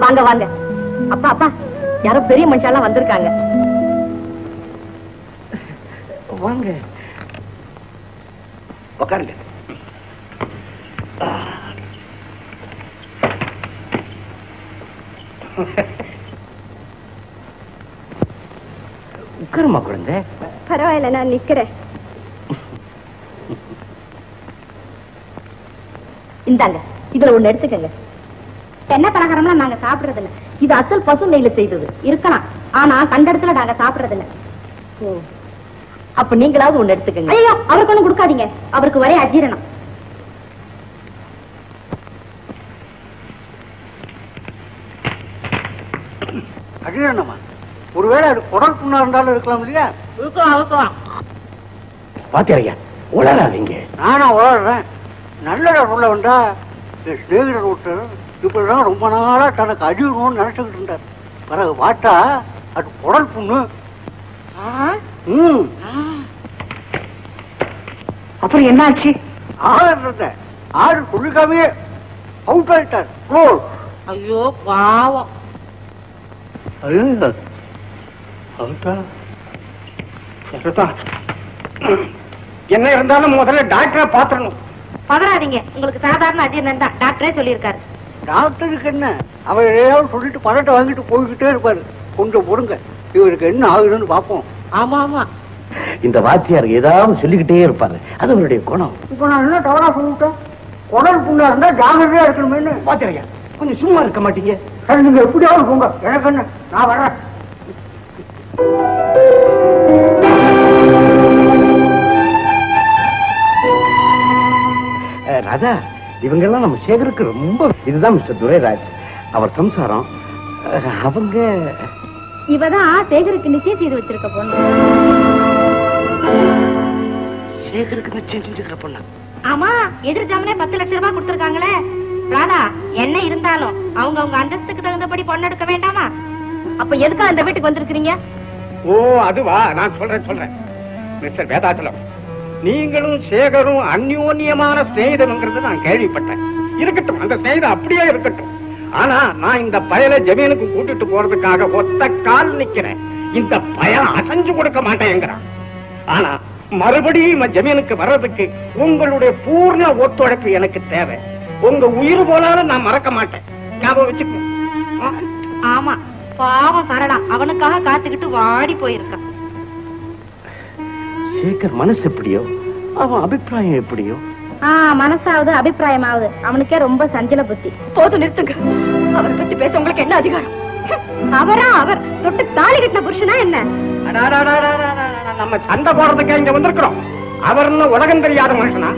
வாங்க வாங்க. அப்பா அப்பா, யாரோ பெரிய மனுஷாலாம் வந்திருக்காங்க. வாங்க உட்காருங்க. உட்காருமா குழந்தை. பரவாயில்ல, நான் நிக்கிறேன். இந்தாங்க, இதுல ஒண்ணு எடுத்துக்கங்க. என்ன பலகாரம்லாம் நாங்க சாப்பிடுறது இல்ல. இது அசல் பசு நெய்ல செய்தது இருக்கலாம். ஆனா கண்ட இடத்துல நாங்க சாப்பிடுறது இல்ல. அப்ப நீங்களாவது ஒண்ணு எடுத்துக்கங்க. ஐயோ, அவருக்கு ஒண்ணு கொடுக்காதீங்க. அவருக்கு ஒரே அஜீரணம். அஜீரணமா? ஒருவேளை அது குடல் புண்ணா இருந்தாலும் இருக்கலாம் இல்லையா? இருக்கலாம். பாத்தியா உளறாதீங்க. நானா உளறேன்? நல்ல உள்ள வந்தா என் ஸ்நேகிதர் ஒருத்தர் இப்படிதான் ரொம்ப நாளா தனக்கு அடிக்கணும்னு நினைச்சுக்கிட்டு இருந்தார். பிறகு பார்த்தா அது குடல் புண்ணு. அப்புறம் என்ன ஆச்சு? ஆறு குளிக்காமே அவுட் ஆயிட்டார். ஐயோ பாவம். என்ன இருந்தாலும் முதல்ல டாக்டரை பாத்துறணும். பதறாதீங்க, உங்களுக்கு சாதாரண அஜீரணம் தான். டாக்டரே சொல்லியிருக்காரு. டாக்டருக்கு என்ன, அவர் ஏதாவது சொல்லிட்டு பணத்தை வாங்கிட்டு போய்கிட்டே இருப்பாரு. கொஞ்சம் பொறுங்க, இவருக்கு என்ன ஆகுதுன்னு பார்ப்போம். ஆமா ஆமா, இந்த வாத்தியார் ஏதாவது சொல்லிக்கிட்டே இருப்பாரு. அது அவருடைய குணம். இப்ப நான் என்ன தவறா சொல்லிட்டேன்? குடல் புண்ணா இருந்தா ஜாகிரதையா இருக்கணுமே. வாத்தியாரையா கொஞ்சம் சும்மா இருக்க மாட்டீங்க? சரி, நீங்க எப்படியாவது போங்க, எனக்கு என்ன, நான் வரேன். ராஜா, இவங்கெல்லாம் நம்ம சேகருக்கு ரொம்ப இதுதான் மிஸ்டர் துரைராஜ். அவர் சம்சாரம். அவங்க இவதான் சேகருக்கு நிச்சயம் செய்து வச்சிருக்க பொண்ணு. சேகருக்கு நிச்சயம் செஞ்சுக்கிற பொண்ணு? ஆமா, எதிர் ஜாமனே 10 லட்சம் ரூபாய் கொடுத்திருக்காங்களே. ராதா, என்ன இருந்தாலும் அவங்க உங்க அந்தஸ்துக்கு தகுந்தபடி பொண்ணு எடுக்க வேண்டாமா? அப்ப எதுக்கா அந்த வீட்டுக்கு வந்திருக்கீங்க? ஓ அதுவா, நான் சொல்றேன். மிஸ்டர் வேதாச்சலம், நீங்களும் சேகரும் அந்யோன்யமான ஸ்நேகிதம்ங்கிறது நான் கேள்விப்பட்டேன். இருக்கட்டும், அந்த ஸ்நேகிதம் அப்படியே இருக்கட்டும். ஆனா நான் இந்த பயலை ஜமீனுக்கு கூட்டிட்டு போறதுக்காக ஒத்த கால் நிக்கிறேன். இந்த பயன் அசைஞ்சு கொடுக்க மாட்டேங்கிறான். ஆனா மறுபடியும் ஜமீனுக்கு வர்றதுக்கு உங்களுடைய பூர்ண ஒத்துழைப்பு எனக்கு தேவை. உங்க உயிர் போனாலும் நான் மறக்க மாட்டேன். ஞாபகம் வச்சுக்கணும். ஆமா, பாவம் சரடா, அவனுக்காக காத்துக்கிட்டு வாடி போயிருக்கான். சேகர் மனசு எப்படியோ, அவன் அபிப்பிராயம் எப்படியோ. மனசாவது அபிப்பிராயமாவது அவனுக்கே ரொம்ப சஞ்சல புத்தி. போது நிறுத்துங்க. அவரை பத்தி பேச உங்களுக்கு என்ன அதிகாரம்? அவர் தொட்டு தாலி கட்டின புருஷனா என்ன? நம்ம சண்டை போடுறதுக்கு இங்க வந்திருக்கிறோம். அவர் உலகம் தெரியாத மனுஷனா?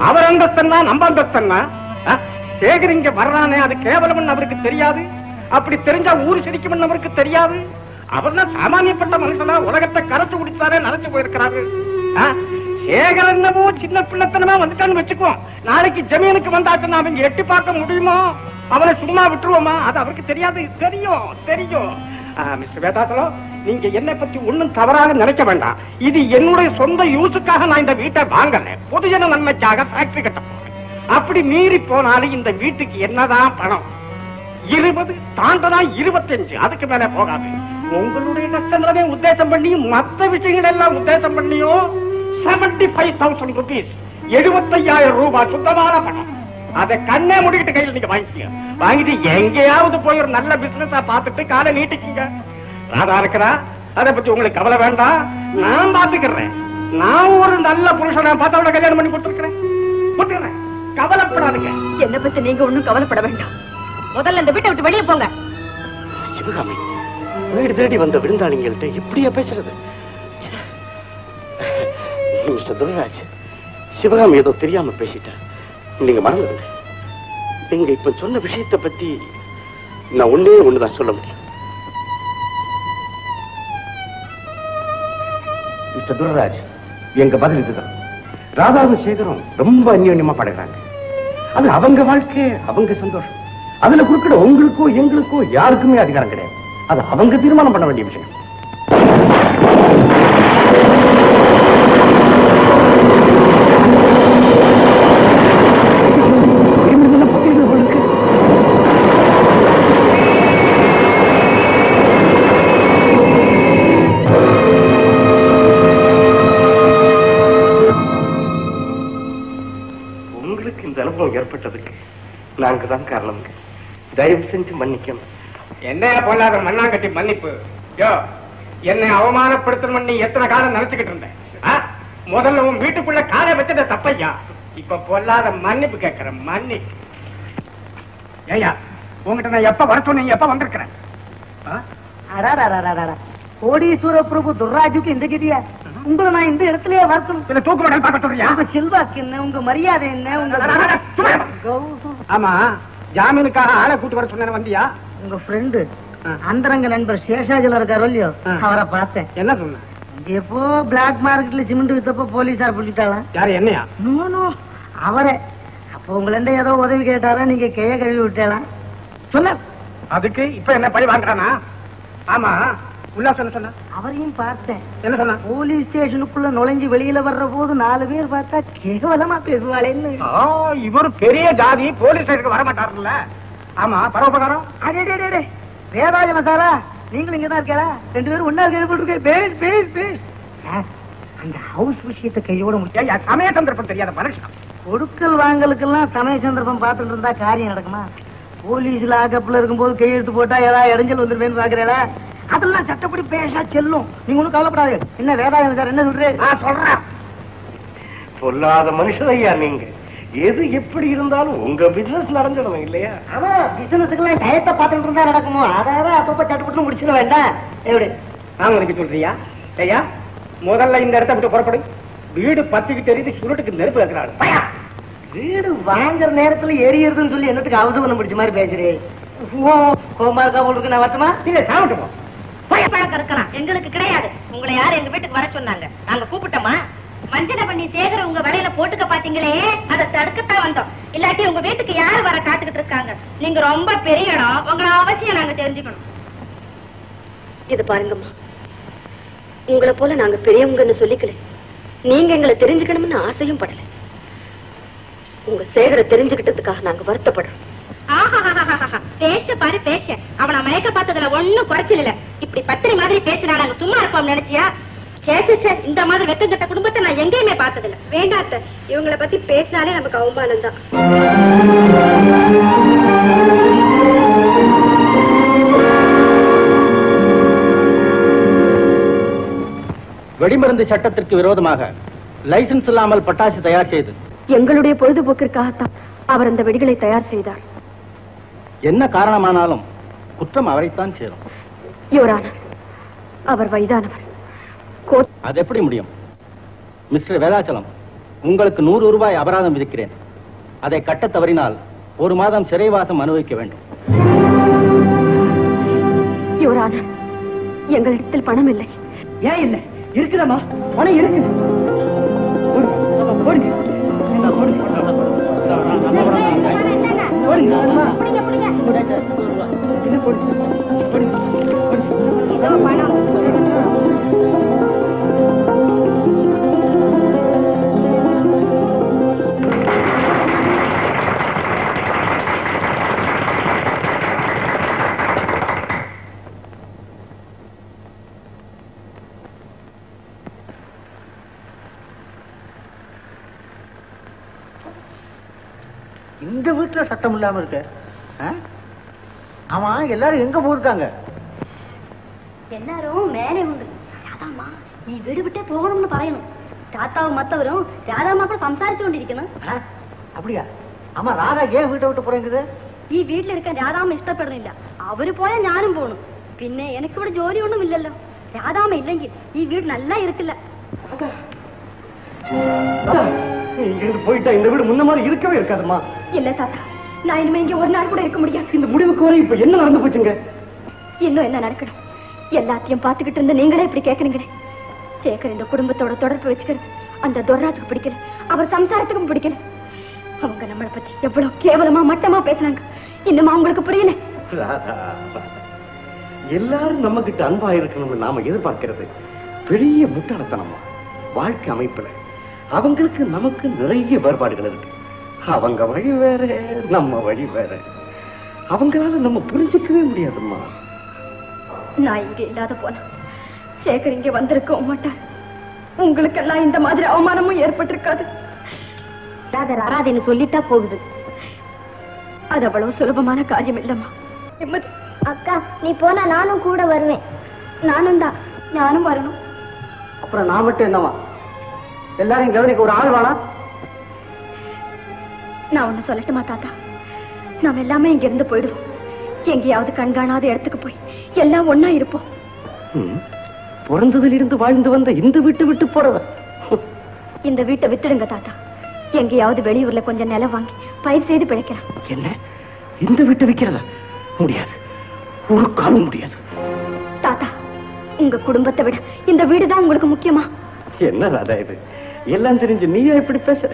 அவர் அந்தஸ்தன்னா நம்ம அந்தஸ்தன்னா? சேகர் இங்க வர்றானே, அது கேவலம் அவருக்கு தெரியாது. அப்படி தெரிஞ்சா ஊரு சிரிக்கும் அவருக்கு தெரியாது. அவர் தான் சாமானியப்பட்ட மனுஷனா? உலகத்தை கரைச்சு குடிச்சாரே, நினைச்சு போயிருக்கிறாரு. சேகர் என்னவோ சின்ன பிள்ளைத்தனமா வந்துட்டான்னு வச்சுக்குவோம். நாளைக்கு ஜமீனுக்கு வந்தாச்சுன்னா அவங்க எட்டி பார்க்க முடியுமோ? அவனை சும்மா விட்டுருவோமா? அது அவருக்கு தெரியாது. தெரியும். மிஸ்டர் வேதாச்சலம், நீங்க என்னை பத்தி ஒன்னும் தவறாக நினைக்க வேண்டாம். இது என்னுடைய சொந்த யூஸுக்காக நான் இந்த வீட்டை வாங்கல. பொதுஜன நன்மைக்காக ஃபேக்டரி கட்ட போறேன். அப்படி மீறி போனாலும் இந்த வீட்டுக்கு என்னதான் பணம்? 20 தாண்டனா 25, அதுக்கு மேல போகாது. உங்களுடைய கஷ்டங்களே உத்தேசம் பண்ணி, மற்ற விஷயங்கள் எல்லாம் உத்தேசம் பண்ணியோ 75,000 rupees, 75,000 ரூபாய் சுத்தமான பணம். அதை கண்ணே முடிக்கிட்டு கையில் நீங்க வாங்கிட்டு எங்கேயாவது போய் ஒரு நல்ல பிசினஸா பார்த்துட்டு காலை நீட்டிக்கிங்க. ராதா இருக்கிறா, அதை பத்தி உங்களுக்கு கவலை வேண்டாம், நான் பாத்துக்கிறேன். நான் ஒரு நல்ல புருஷனை பார்த்து அவளை கல்யாணம் பண்ணி கொடுத்துருக்கிறேன். கவலைப்படாதுங்க. என்ன பத்தி நீங்க ஒண்ணும் கவலைப்பட வேண்டாம். முதல்ல இந்த வீட்டை விட்டு வெளியே போங்க. சிவகாமி, வீடு தேடி வந்த விருந்தாளிங்கள்ட்ட எப்படியா பேசுறது? மிஸ்டர் துரைராஜ், சிவகாமி ஏதோ தெரியாம பேசிட்ட. நீங்க மறந்துடுங்க. நீங்க இப்ப சொன்ன விஷயத்தை பத்தி நான் ஒண்ணுதான் சொல்ல முடியும். மிஸ்டர் துரைராஜ், எங்க பதில் இதுதான். ராதாவும் சேகரும் ரொம்ப அந்யோன்யமா படுறாங்க. அது அவங்க வாழ்க்கை, அவங்க சந்தோஷம். அதுல குறுக்கிட உங்களுக்கோ எங்களுக்கோ யாருக்குமே அதிகாரம் கிடையாது. அது அவங்க தீர்மானம் பண்ண வேண்டிய விஷயம். உங்களுக்கு இந்த அனுபவம் ஏற்பட்டதுக்கு நாங்க தான் காரணம். தயவு செஞ்சு மன்னிக்கணும். என்னையா பொல்லாத மண்ணாங்கட்டி மன்னிப்பு? யோ, என்னை அவமானப்படுத்தணும் நீ எத்தனை காலம் நினைச்சுக்கிட்டு இருந்தேன்? முதல்ல உன் வீட்டுக்குள்ள காலை வச்சத தப்பையா, இப்ப பொல்லாத மன்னிப்பு கேட்கிறேன். மன்னிப்பு ஏயா, உங்ககிட்ட நான் எப்ப வர சொன்னீங்க, எப்ப வந்திருக்கிறேன்? கோடீஸ்வர பிரபு துர்ராஜுக்கு இந்த கதியா? உங்களை நான் இந்த இடத்துலயே வரணும். தூக்குறேன் பார்க்க சொல்றியா? உங்க செல்வாக்கு என்ன, உங்க மரியாதை என்ன, உங்க ஆமா, ஜாமீனுக்காக ஆளை கூட்டு வர சொன்ன வந்தியா? உங்க ஃப்ரெண்டு அந்தரங்க நண்பர் சேஷாஜில இருக்காரோ இல்லையோ, அவரை பார்த்தேன். என்ன சொன்ன? எப்போ பிளாக் மார்க்கெட்ல சிமெண்ட் வித்தப்போ போலீஸார் பிடிச்சிட்டாளா? யாரு, என்னையா? நோ, அவரே. அப்போ உங்களண்ட ஏதோ உதவி கேட்டாரா, நீங்க கைய கழுவி விட்டேலாம் சொன்ன. அதுக்கு இப்ப என்ன பழி வாங்குறானா? ஆமா, உள்ள சொன்ன. அவரையும் பார்த்தேன். என்ன சொன்ன? போலீஸ் ஸ்டேஷனுக்குள்ள நுழைஞ்சு வெளியில வர்ற போது 4 பேர் பார்த்தா கேவலமா பேசுவாளேன்னு. இவர் பெரிய ஜாதி, போலீஸ் ஸ்டேஷனுக்கு வர மாட்டாருல்ல. ஆமா, பரோபகாரம். அடே வேதாஜலம் சாரா, நீங்களும் இங்கதான் இருக்கா? 2 பேரும் ஒன்னா கேள்விப்பட்டிருக்கேன். அந்த ஹவுஸ் விஷயத்தை கையோட முடிச்சா சமய சந்தர்ப்பம் தெரியாத மனுஷன். கொடுக்கல் வாங்கலுக்கெல்லாம் சமய சந்தர்ப்பம் பார்த்துட்டு இருந்தா காரியம் நடக்குமா? போலீஸ்ல ஆக்கப்புல இருக்கும்போது கையெழுத்து போட்டா ஏதாவது இடைஞ்சல் வந்துருவேன்னு பாக்குறா? அதெல்லாம் சட்டப்படி பேசா செல்லும். நீங்க ஒண்ணும் கவலைப்படாது. என்ன வேதாயம் சார், என்ன சொல்றேன்? சொல்றேன். சொல்லாத மனுஷன் ஐயா நீங்க. எது எப்படி இருந்தாலும் உங்க பிசினஸ் நடந்துடணும் இல்லையா? ஆமா, பிசினஸுக்கெல்லாம் டயத்தை பார்த்துட்டு இருந்தா நடக்குமோ? அதாவது அப்பப்ப சட்டுப்பட்டு முடிச்சிட வேண்டாம். எப்படி நாங்க உனக்கு சொல்றியா? ஐயா, முதல்ல இந்த இடத்த விட்டு புறப்படு. வீடு பத்திக்கிட்டு தெரியுது, சுருட்டுக்கு நெருப்பு வைக்கிறாள். வீடு வாங்குற நேரத்துல எரியறதுன்னு சொல்லி என்னத்துக்கு அவதூறம் பிடிச்ச மாதிரி பேசுறேன்? கோமா இருக்கா உங்களுக்கு? நான் வரட்டுமா? இல்ல, சாப்பிட்டுப்போம். பழக்கம் இருக்கலாம், எங்களுக்கு கிடையாது. உங்களை யாரு எங்க வீட்டுக்கு வர சொன்னாங்க? நாங்க கூப்பிட்டோமா? வஞ்சனை பண்ணி சேகர உங்க வலையில போட்டுக்க பாத்தீங்களே, அதை தடுக்கத்தான் வந்தோம். இல்லாட்டி உங்க வீட்டுக்கு யாரு வர காத்துக்கிட்டு இருக்காங்க? நீங்க ரொம்ப பெரிய இடம், உங்களை அவசியம் நாங்க தெரிஞ்சுக்கணும். இது பாருங்கம்மா, உங்களை போல நாங்க பெரியவங்கன்னு சொல்லிக்கல, நீங்க எங்களை தெரிஞ்சுக்கணும்னு ஆசையும் படல. உங்க சேகர தெரிஞ்சுக்கிட்டதுக்காக நாங்க வருத்தப்படுறோம். பேச்ச பாரு பேச்ச, அவனை மயக்க பார்த்ததுல ஒண்ணும் குறைச்சல் இல்ல. இப்படி பத்திரி மாதிரி பேசினா நாங்க சும்மா இருப்போம் நினைச்சியா? சேச்சே, இந்த மாதிரி வெட்டங்கட்ட குடும்பத்தை நான் எங்கேயுமே பார்த்ததில்ல. வேண்டாத்த, இவங்களை பத்தி பேசினாலே நமக்கு அவமானம் தான். வெடிமருந்து சட்டத்திற்கு விரோதமாக லைசன்ஸ் இல்லாமல் பட்டாசு தயார் செய்து எங்களுடைய பொழுதுபோக்கிற்காகத்தான் அவர் அந்த வெடிகளை தயார் செய்தார். என்ன காரணமானாலும் குற்றம் அவரைத்தான் சேரும். யுவரானர், அவர் வயதானவர். அது எப்படி முடியும்? மிஸ்டர் வேதாச்சலம், உங்களுக்கு 100 ரூபாய் அபராதம் விதிக்கிறேன். அதை கட்ட தவறினால் 1 மாதம் சிறைவாசம் அனுபவிக்க வேண்டும். யுவரானர், எங்களிடத்தில் பணம் இல்லை. ஏன் இல்லை? இருக்குதம்மா, பணம் இருக்கு. இந்த வீட்டுல சட்டம் இல்லாம இருக்க? ஆமா, எல்லாரும் எங்க போயிருக்காங்க? எல்லாரும் மேலே உண்டு. ராதாமா, நீ வீடு விட்டே போகணும்னு പറയணும். தாத்தாவும் மத்தவரும் ராதாமா கூட സംസാരിച്ചു கொண்டிരിക്കുന്നു. அப்படியா? ஆமா, ராதா ஏன் வீட்டை விட்டு போறேங்குது? ഈ വീട്ടിലിരിക്കാൻ രാധാമ്മ ഇഷ്ടപ്പെടുന്നില്ല. അവര് പോയാൽ ഞാനും പോകണം. പിന്നെ എനിക്കിവിടെ ജോലിയൊന്നും ഇല്ലല്ലോ. രാധാമ്മ ഇല്ലെങ്കിൽ ഈ വീട് നല്ല ഇരിക്കില്ല. இங்கிருந்து போயிட்டா இந்த வீடு முன்ன மாதிரி இருக்கவே இருக்காதுமா. இல்ல தாத்தா, நான் இனிமே இங்க ஒரு நாள் கூட இருக்க முடியாது. இந்த முடிவுக்கு வரை இப்ப என்ன நடந்து போச்சுங்க? இன்னும் என்ன நடக்கணும்? எல்லாத்தையும் பாத்துக்கிட்டு இருந்த நீங்களே இப்படி கேக்குறீங்களே. சேகர் இந்த குடும்பத்தோட தொடர்பு வச்சுக்கிறது அந்த துர்ராஜுக்கு பிடிக்கல, அவர் சம்சாரத்துக்கும் பிடிக்கல. அவங்க நம்மளை பத்தி எவ்வளவு கேவலமா மட்டமா பேசுறாங்க. இன்னும் அவங்களுக்கு புரியல. எல்லாரும் நம்ம கிட்ட அன்பா இருக்கணும்னு நாம எதிர்பார்க்கிறது பெரிய முட்டாளத்தனமா. வாழ்க்கை அமைப்புல அவங்களுக்கு நமக்கு நிறைய வேறுபாடுகள் இருக்கு. அவங்க வழி வேற, நம்ம வழி வேற. அவங்களால நம்ம புரிஞ்சுக்கவே முடியாதும்மா. நான் இங்க இல்லாத போனா சேகர் இங்க வந்திருக்கவும் மாட்டார். உங்களுக்கெல்லாம் இந்த மாதிரி அவமானமும் ஏற்பட்டிருக்காது. அராதேன்னு சொல்லிட்டா போகுது. அது அவ்வளவு சுலபமான காரியம் இல்லம்மா. அக்கா நீ போனா நானும் கூட வருவேன். நானும் தான். நானும் வரணும். அப்புறம் நான் மட்டும் என்னவா? எல்லாரையும் கவனிக்க ஒரு ஆள் வேணா? நான் ஒண்ணு சொல்லட்டுமா தாத்தா? நாம எல்லாமே இங்க இருந்து போயிடுவோம். எங்கேயாவது கண்காணாத இடத்துக்கு போய் எல்லாம் ஒன்னா இருப்போம். பிறந்ததில் இருந்து வாழ்ந்து வந்த இந்த வீட்டு விட்டு போறவ. இந்த வீட்டை வித்துடுங்க தாத்தா. எங்கேயாவது வெளியூர்ல கொஞ்சம் நிலம் வாங்கி பயிர் செய்து பிழைக்கலாம். என்ன இந்த வீட்டை விக்கிறதா? முடியாது, ஒரு காலம் முடியாது. தாத்தா, உங்க குடும்பத்தை விட இந்த வீடுதான் உங்களுக்கு முக்கியமா? என்ன ராதா இது? எல்லாம் தெரிஞ்சு நீயா எப்படி பேசுற?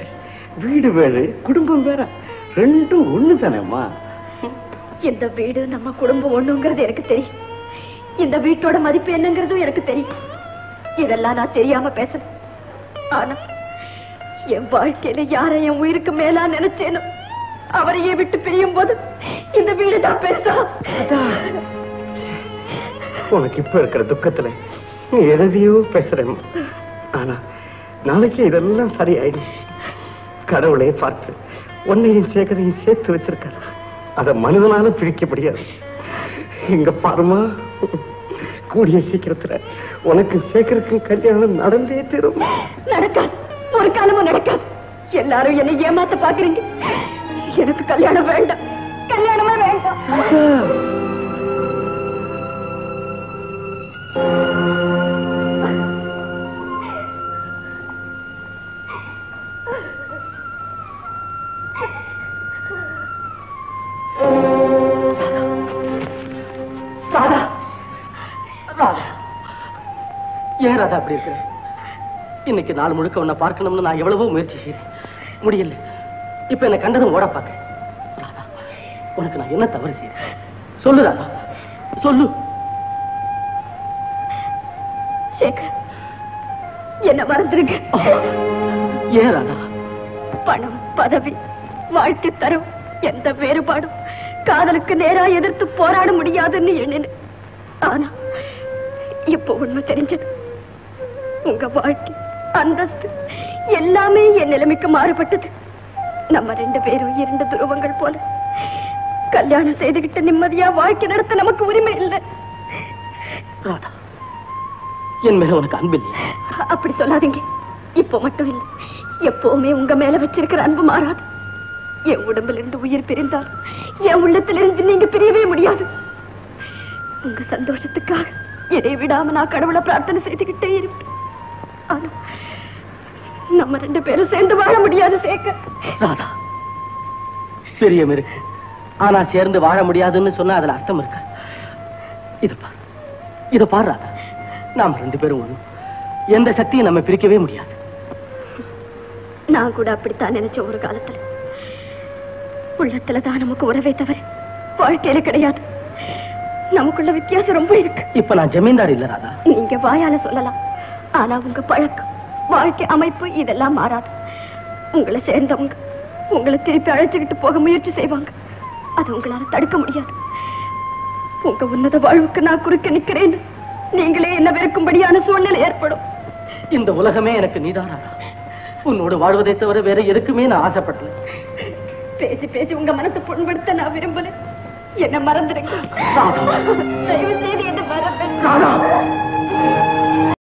வீடு வேறு, குடும்பம் வேற, ரெண்டும் ஒண்ணு தானேம்மா. இந்த வீடு நம்ம குடும்பம் ஒண்ணுங்கிறது எனக்கு தெரியும். இந்த வீட்டோட மதிப்பு என்னங்கிறதும் எனக்கு தெரியும். இதெல்லாம் நான் தெரியாம பேசுறேன். ஆனா என் வாழ்க்கையில யாரை என் உயிருக்கு மேலா நினைச்சேனோ அவரையே விட்டு பிரியும் போது இந்த வீடு தான் பெருசா. உனக்கு இப்ப இருக்கிற துக்கத்துல நீ எதையோ பேசுறேன். ஆனா நாளைக்கு இதெல்லாம் சரியாயிடும். கடவுளே பார்த்து உன்னையும் சேகரையும் சேர்த்து வச்சிருக்காரு. அத மனிதனால பிரிக்க முடியாது. இங்க பாருமா, கூடிய சீக்கிரத்துல உனக்கு சேகருக்கும் கல்யாணம் நடந்தே தீரும். நடக்காது, ஒரு காலமும் நடக்காது. எல்லாரும் என்னை ஏமாத்த பாக்குறீங்க. எனக்கு கல்யாணம் வேண்டாம், கல்யாணமே வேண்டாம். ஏன் ராதா அப்படி இருக்கிற? இன்னைக்கு நாள் முழுக்க உன்னை பார்க்கணும்னு நான் எவ்வளவோ முயற்சி செய்தேன், முடியல. இப்ப என்ன கண்டதும் ஓட பார்க்க. ராதா, உனக்கு நான் என்ன தவறு செய்தேன்? சொல்லு ராதா, சொல்லு. சேகர், என்ன மறந்துருங்க. ஏன் ராதா? பணம், பதவி, வாழ்க்கை தரம், எந்த வேறுபாடும் காதலுக்கு நேரா எதிர்த்து போராட முடியாதுன்னு எண்ணினேன். ஆனா இப்ப உண்மை தெரிஞ்சது. உங்க வாழ்க்கை, அந்தஸ்து எல்லாமே என் நிலைமைக்கு மாறுபட்டது. நம்ம ரெண்டு பேரும் இரண்டு துருவங்கள் போல. கல்யாணம் செய்துகிட்டு நிம்மதியா வாழ்க்கை நடத்த நமக்கு உரிமை இல்லை. ராதா, என் மேல உனக்கு அன்பு இல்லை. அப்படி சொல்லாதீங்க. இப்ப மட்டும் இல்லை, எப்பவுமே உங்க மேல வச்சிருக்கிற அன்பு மாறாது. என் உடம்புல இருந்து உயிர் பிரிந்தால் என் உள்ளத்திலிருந்து நீங்க பிரியவே முடியாது. உங்க சந்தோஷத்துக்காக எதை விடாம நான் கடவுளை பிரார்த்தனை செய்துகிட்டே இருப்பேன். ஆனா நம்ம ரெண்டு பேரும் சேர்ந்து வாழ முடியாது சேகர். ராதா, தெரியும் இருக்கு. ஆனா சேர்ந்து வாழ முடியாதுன்னு சொன்னா அதுல அர்த்தம் இருக்கு. இத பாரு ராதா, நாம ரெண்டு பேரும் ஒண்ணு. எந்த சக்தியும் நம்ம பிரிக்கவே முடியாது. நான் கூட அப்படித்தான் நினைச்ச ஒரு காலத்துல. உள்ளத்துலதான் நமக்கு உறவே தவிர வாழ்க்கையில கிடையாது. நமக்குள்ள வித்தியாசம் ரொம்ப இருக்கு. இப்ப நான் ஜமீன்தார் இல்ல ராதா. நீங்க வாயால சொல்லலாம், ஆனா உங்க பழக்கம், வாழ்க்கை அமைப்பு இதெல்லாம் மாறாது. உங்களை சேர்ந்தவங்க உங்களை திருப்பி அழைச்சுக்கிட்டு போக முயற்சி செய்வாங்க. அது உங்களால தடுக்க முடியாது. உங்க உன்னத வாழ்வுக்கு நான் குறுக்க நிக்கிறேன்னு நீங்களே என்ன வெறுக்கும்படியான சூழ்நிலை ஏற்படும். இந்த உலகமே எனக்கு நீதான் ராதா. உன்னோடு வாழ்வதை தவிர வேற எதுக்குமே நான் ஆசைப்பட்டல. பேசி பேசி உங்க மனசை புண்படுத்த நான் விரும்பல. என்ன மறந்துடுங்க. தயவு செய்து என்ன